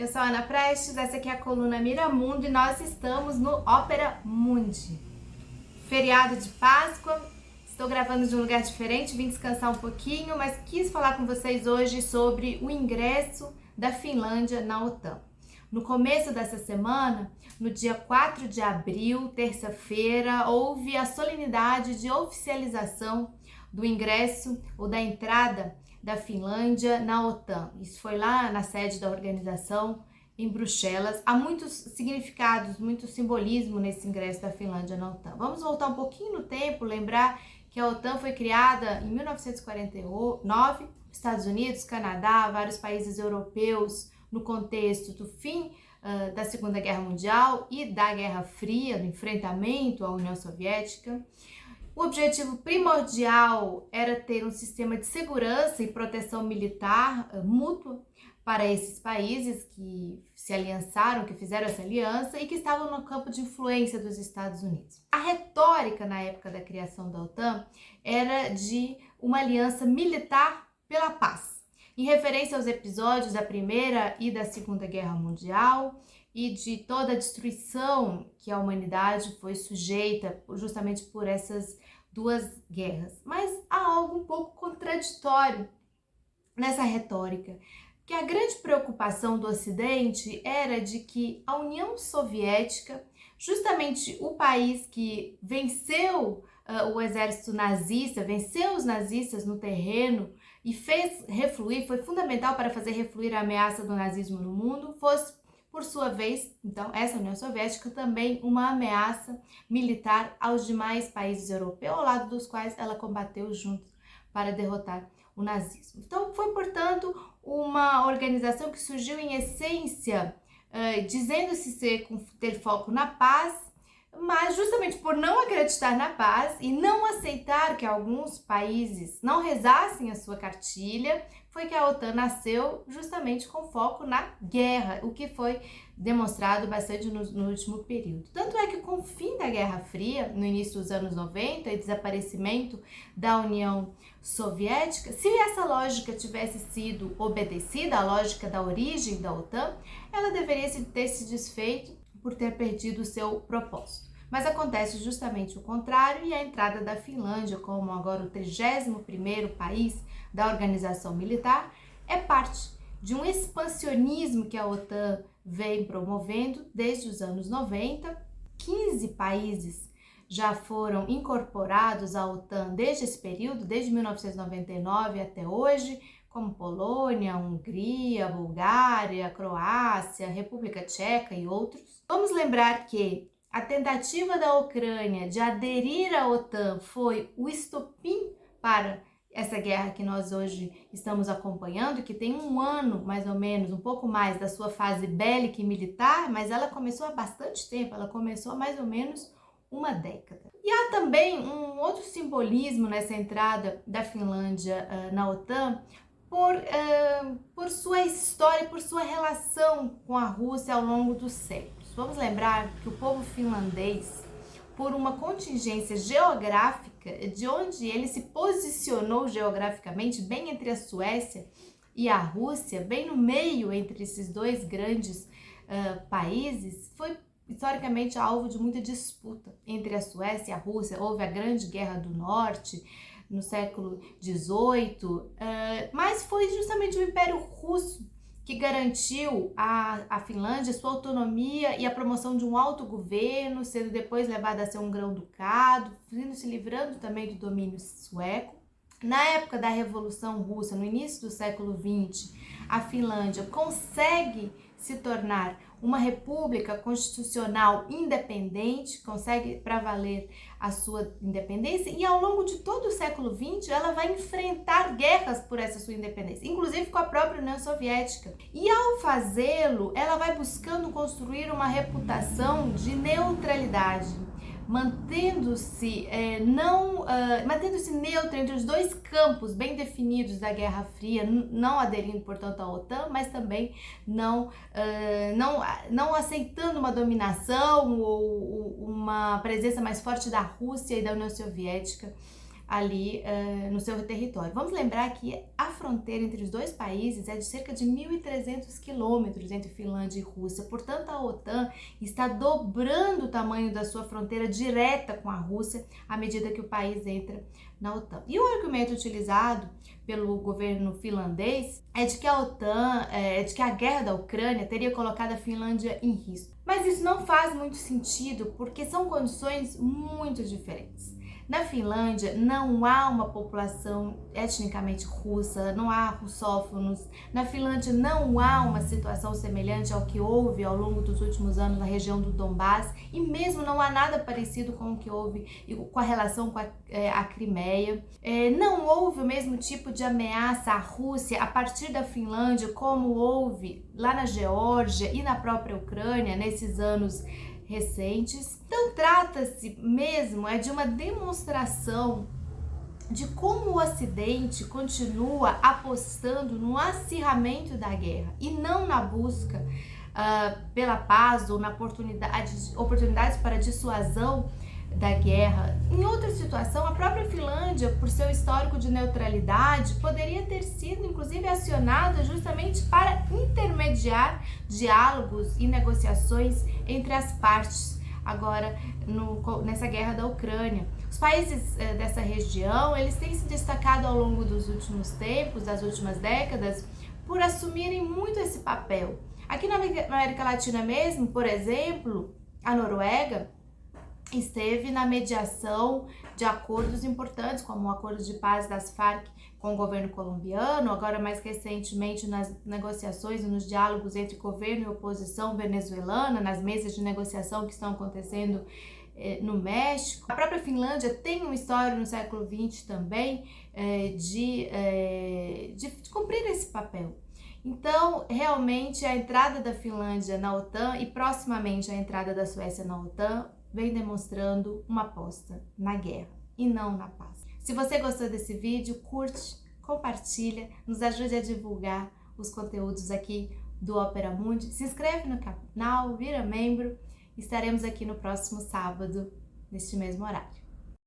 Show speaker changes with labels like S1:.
S1: Eu sou a Ana Prestes, essa aqui é a coluna Miramundo e nós estamos no Opera Mundi. Feriado de Páscoa, estou gravando de um lugar diferente, vim descansar um pouquinho, mas quis falar com vocês hoje sobre o ingresso da Finlândia na OTAN. No começo dessa semana, no dia 4 de abril, terça-feira, houve a solenidade de oficialização do ingresso ou da entrada da Finlândia na OTAN. Isso foi lá na sede da organização em Bruxelas. Há muitos significados, muito simbolismo nesse ingresso da Finlândia na OTAN. Vamos voltar um pouquinho no tempo, lembrar que a OTAN foi criada em 1949, Estados Unidos, Canadá, vários países europeus, no contexto do fim da Segunda Guerra Mundial e da Guerra Fria, do enfrentamento à União Soviética. O objetivo primordial era ter um sistema de segurança e proteção militar mútua para esses países que se aliançaram, que fizeram essa aliança e que estavam no campo de influência dos Estados Unidos. A retórica na época da criação da OTAN era de uma aliança militar pela paz, em referência aos episódios da Primeira e da Segunda Guerra Mundial e de toda a destruição que a humanidade foi sujeita justamente por essas duas guerras. Mas há algo um pouco contraditório nessa retórica, que a grande preocupação do Ocidente era de que a União Soviética, justamente o país que venceu o exército nazista, venceu os nazistas no terreno e fez refluir, foi fundamental para fazer refluir a ameaça do nazismo no mundo, fosse, por sua vez, então, essa União Soviética também uma ameaça militar aos demais países europeus, ao lado dos quais ela combateu juntos para derrotar o nazismo. Então, foi, portanto, uma organização que surgiu em essência, dizendo-se ter foco na paz, mas justamente por não acreditar na paz e não aceitar que alguns países não rezassem a sua cartilha, foi que a OTAN nasceu justamente com foco na guerra, o que foi demonstrado bastante no último período. Tanto é que com o fim da Guerra Fria, no início dos anos 90 e desaparecimento da União Soviética, se essa lógica tivesse sido obedecida, a lógica da origem da OTAN, ela deveria ter se desfeito por ter perdido o seu propósito. Mas acontece justamente o contrário e a entrada da Finlândia como agora o 31º país da organização militar é parte de um expansionismo que a OTAN vem promovendo desde os anos 90. 15 países já foram incorporados à OTAN desde esse período, desde 1999 até hoje, como Polônia, Hungria, Bulgária, Croácia, República Tcheca e outros. Vamos lembrar que a tentativa da Ucrânia de aderir à OTAN foi o estopim para essa guerra que nós hoje estamos acompanhando, que tem um ano, mais ou menos, um pouco mais da sua fase bélica e militar, mas ela começou há bastante tempo, ela começou há mais ou menos uma década. E há também um outro simbolismo nessa entrada da Finlândia na OTAN, por sua história, por sua relação com a Rússia ao longo dos séculos. Vamos lembrar que o povo finlandês, por uma contingência geográfica, de onde ele se posicionou geograficamente, bem entre a Suécia e a Rússia, bem no meio entre esses dois grandes países, foi historicamente alvo de muita disputa entre a Suécia e a Rússia. Houve a Grande Guerra do Norte no século XVIII, mas foi justamente o Império Russo que garantiu à Finlândia sua autonomia e a promoção de um autogoverno, sendo depois levada a ser um grão-ducado, se livrando também do domínio sueco. Na época da Revolução Russa, no início do século XX, a Finlândia consegue se tornar uma república constitucional independente, consegue para valer a sua independência, e ao longo de todo o século XX ela vai enfrentar guerras por essa sua independência, inclusive com a própria União Soviética. E ao fazê-lo, ela vai buscando construir uma reputação de neutralidade, mantendo-se neutra entre os dois campos bem definidos da Guerra Fria, não aderindo, portanto, à OTAN, mas também não aceitando uma dominação ou uma presença mais forte da Rússia e da União Soviética ali no seu território. Vamos lembrar que a fronteira entre os dois países é de cerca de 1.300 quilômetros entre Finlândia e Rússia, portanto a OTAN está dobrando o tamanho da sua fronteira direta com a Rússia à medida que o país entra na OTAN. E o argumento utilizado pelo governo finlandês é de que a OTAN, de que a guerra da Ucrânia teria colocado a Finlândia em risco. Mas isso não faz muito sentido porque são condições muito diferentes. Na Finlândia não há uma população etnicamente russa, não há russófonos. Na Finlândia não há uma situação semelhante ao que houve ao longo dos últimos anos na região do Donbás e mesmo não há nada parecido com o que houve com a relação com a Crimeia. Não houve o mesmo tipo de ameaça à Rússia a partir da Finlândia como houve lá na Geórgia e na própria Ucrânia nesses anos recentes. Então trata-se mesmo de uma demonstração de como o Ocidente continua apostando no acirramento da guerra e não na busca pela paz ou na oportunidades para dissuasão da guerra. Em outra situação, a própria Finlândia, por seu histórico de neutralidade, poderia ter sido inclusive acionada justamente para intermediar diálogos e negociações entre as partes agora nessa guerra da Ucrânia. Os países dessa região, eles têm se destacado ao longo dos últimos tempos, das últimas décadas, por assumirem muito esse papel. Aqui na América Latina mesmo, por exemplo, a Noruega esteve na mediação de acordos importantes, como o acordo de paz das Farc com o governo colombiano, agora mais recentemente nas negociações e nos diálogos entre governo e oposição venezuelana, nas mesas de negociação que estão acontecendo no México. A própria Finlândia tem uma história no século XX também de cumprir esse papel. Então, realmente, a entrada da Finlândia na OTAN e proximamente a entrada da Suécia na OTAN vem demonstrando uma aposta na guerra e não na paz. Se você gostou desse vídeo, curte, compartilha, nos ajude a divulgar os conteúdos aqui do Opera Mundi. Se inscreve no canal, vira membro. Estaremos aqui no próximo sábado, neste mesmo horário.